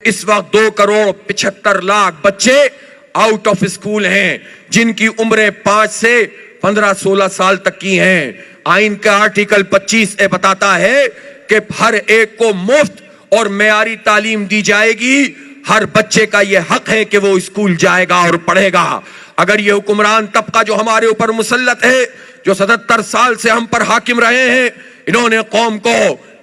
اس وقت 2,75,00,000 بچے out of school ہیں جن کی عمریں 5 سے 15-16 سال تک کی ہیں۔ آئین کا آرٹیکل 25 بتاتا ہے کہ ہر ایک کو مفت اور معیاری تعلیم دی جائے گی۔ ہر بچے کا یہ حق ہے کہ وہ اسکول جائے گا اور پڑھے گا۔ اگر یہ حکمران طبقہ جو ہمارے اوپر مسلط ہے، جو 77 سال سے ہم پر حاکم رہے ہیں، انہوں نے قوم کو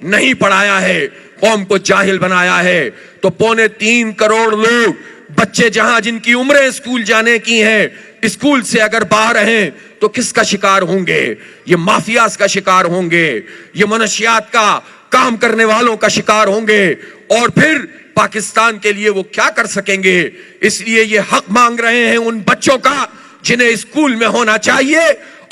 نہیں پڑھایا ہے، قوم کو جاہل بنایا ہے، تو 3.25 کروڑ لوگ بچے جہاں جن کی عمریں اسکول جانے کی ہیں، اسکول سے اگر باہر ہیں تو کس کا شکار ہوں گے؟ یہ مافیاز کا شکار ہوں گے، یہ منشیات کا کام کرنے والوں کا شکار ہوں گے، اور پھر پاکستان کے لیے وہ کیا کر سکیں گے؟ اس لیے یہ حق مانگ رہے ہیں ان بچوں کا جنہیں اسکول میں ہونا چاہیے،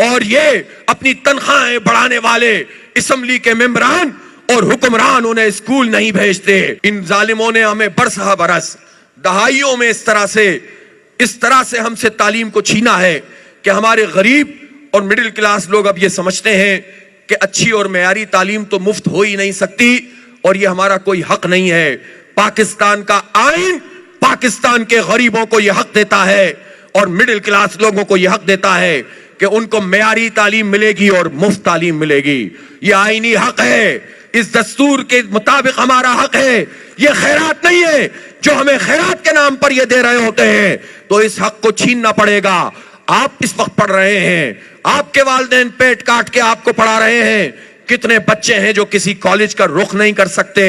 اور یہ اپنی تنخواہیں بڑھانے والے اسمبلی کے ممبران اور حکمران انہیں اسکول نہیں بھیجتے۔ ان ظالموں نے ہمیں برسہ برس دہائیوں میں اس طرح سے ہم سے تعلیم کو چھینا ہے کہ ہمارے غریب اور مڈل کلاس لوگ اب یہ سمجھتے ہیں کہ اچھی اور معیاری تعلیم تو مفت ہو ہی نہیں سکتی، اور یہ ہمارا کوئی حق نہیں ہے۔ پاکستان کا آئین پاکستان کے غریبوں کو یہ حق دیتا ہے اور مڈل کلاس لوگوں کو یہ حق دیتا ہے کہ ان کو معیاری تعلیم ملے گی اور مفت تعلیم ملے گی۔ یہ آئینی حق ہے، اس دستور کے مطابق ہمارا حق ہے۔ یہ خیرات نہیں ہے جو ہمیں خیرات کے نام پر یہ دے رہے ہوتے ہیں، تو اس حق کو چھیننا پڑے گا۔ آپ اس وقت پڑھ رہے ہیں، آپ کے والدین پیٹ کاٹ کے آپ کو پڑھا رہے ہیں۔ کتنے بچے ہیں جو کسی کالج کا رخ نہیں کر سکتے؟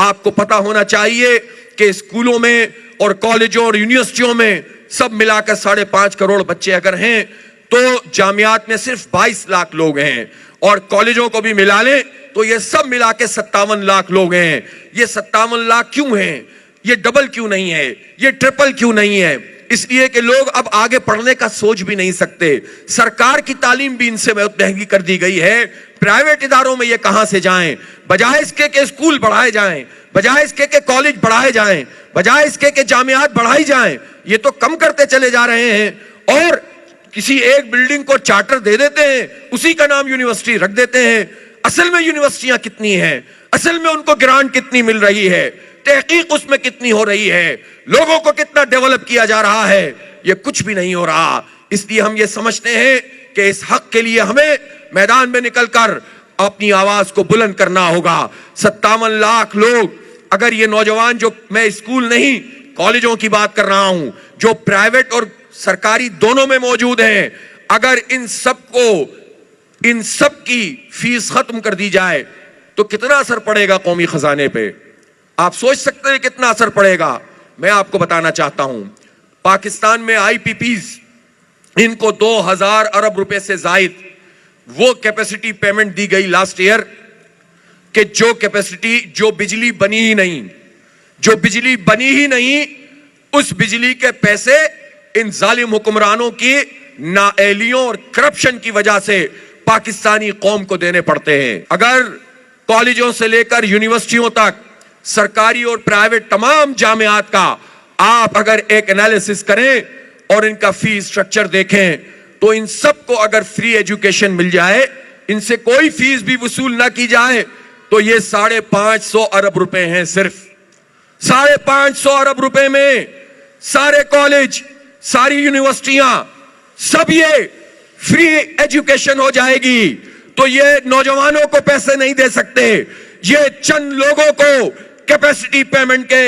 آپ کو پتا ہونا چاہیے کہ اسکولوں میں اور کالجوں اور یونیورسٹیوں میں سب ملا کر 5.5 کروڑ بچے اگر ہیں تو جامعات میں صرف 22 لاکھ لوگ ہیں، اور کالجوں کو بھی ملا لیں تو یہ سب ملا کے 57 لاکھ لوگ ہیں۔ یہ 57 لاکھ کیوں ہیں؟ یہ ڈبل کیوں نہیں ہے؟ یہ ٹرپل کیوں نہیں ہے؟ اس لیے کہ لوگ اب آگے پڑھنے کا سوچ بھی نہیں سکتے۔ سرکار کی تعلیم بھی ان سے بہت مہنگی کر دی گئی ہے۔ پرائیویٹ اداروں میں یہ کہاں سے جائیں؟ بجائے اس کے کہ اسکول بڑھائے جائیں، بجائے اس کے کہ کالج بڑھائے جائیں، بجائے اس کے کہ جامعات بڑھائی جائیں، یہ تو کم کرتے چلے جا رہے ہیں، اور کسی ایک بلڈنگ کو چارٹر دے دیتے ہیں، اسی کا نام یونیورسٹی رکھ دیتے ہیں۔ اصل میں یونیورسٹیاں کتنی ہیں؟ اصل میں ان کو گرانٹ کتنی مل رہی ہے؟ تحقیق اس میں کتنی ہو رہی ہے؟ لوگوں کو کتنا ڈیولپ کیا جا رہا ہے؟ یہ کچھ بھی نہیں ہو رہا۔ اس لیے ہم یہ سمجھتے ہیں کہ اس حق کے لیے ہمیں میدان میں نکل کر اپنی آواز کو بلند کرنا ہوگا۔ 57 لاکھ لوگ، اگر یہ نوجوان، جو میں اسکول نہیں کالجوں کی بات کر رہا ہوں، جو پرائیویٹ اور سرکاری دونوں میں موجود ہیں، اگر ان سب کی فیس ختم کر دی جائے تو کتنا اثر پڑے گا قومی خزانے پہ؟ آپ سوچ سکتے ہیں کتنا اثر پڑے گا؟ میں آپ کو بتانا چاہتا ہوں، پاکستان میں آئی پی پیز، ان کو 2000 ارب روپے سے زائد وہ کیپیسٹی پیمنٹ دی گئی لاسٹ ایئر کہ جو کیپیسٹی، جو بجلی بنی ہی نہیں، اس بجلی کے پیسے ان ظالم حکمرانوں کی نااہلیوں اور کرپشن کی وجہ سے پاکستانی قوم کو دینے پڑتے ہیں۔ اگر کالجوں سے لے کر یونیورسٹیوں تک، سرکاری اور پرائیویٹ تمام جامعات کا آپ اگر ایک انالیسس کریں اور ان کا فی اسٹرکچر دیکھیں، تو ان سب کو اگر فری ایجوکیشن مل جائے، ان سے کوئی فیس بھی وصول نہ کی جائے، تو یہ 550 ارب روپے ہیں۔ صرف 550 ارب روپے میں سارے کالج، ساری یونیورسٹیاں، سب یہ فری ایجوکیشن ہو جائے گی۔ تو یہ نوجوانوں کو پیسے نہیں دے سکتے، یہ چند لوگوں کو کیپیسٹی پیمنٹ کے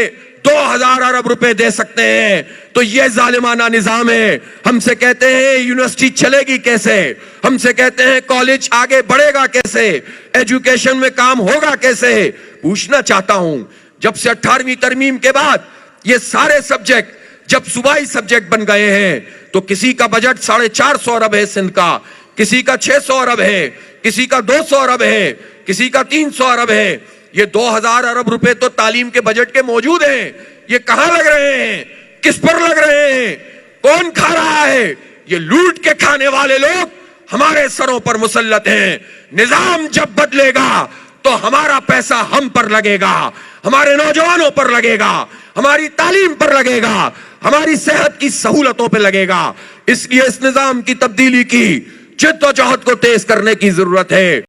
2000 ارب روپے دے سکتے ہیں۔ تو یہ ظالمانہ نظام ہے۔ ہم سے کہتے ہیں یونیورسٹی چلے گی کیسے؟ ہم سے کہتے ہیں کالج آگے بڑھے گا کیسے؟ ایجوکیشن میں کام ہوگا کیسے؟ پوچھنا چاہتا ہوں، جب سے 18ویں ترمیم کے بعد یہ سارے سبجیکٹ جب صوبائی سبجیکٹ بن گئے ہیں، تو کسی کا بجٹ 450 ارب ہے سندھ کا، کسی کا 600 ارب ہے، کسی کا 200 ارب ہے، کسی کا 300 ارب ہے۔ یہ 2000 ارب روپے تو تعلیم کے بجٹ کے موجود ہیں۔ یہ کہاں لگ رہے ہیں؟ کس پر لگ رہے ہیں؟ کون کھا رہا ہے؟ یہ لوٹ کے کھانے والے لوگ ہمارے سروں پر مسلط ہیں۔ نظام جب بدلے گا تو ہمارا پیسہ ہم پر لگے گا، ہمارے نوجوانوں پر لگے گا، ہماری تعلیم پر لگے گا، ہماری صحت کی سہولتوں پہ لگے گا۔ اس لیے اس نظام کی تبدیلی کی جد و جہد کو تیز کرنے کی ضرورت ہے۔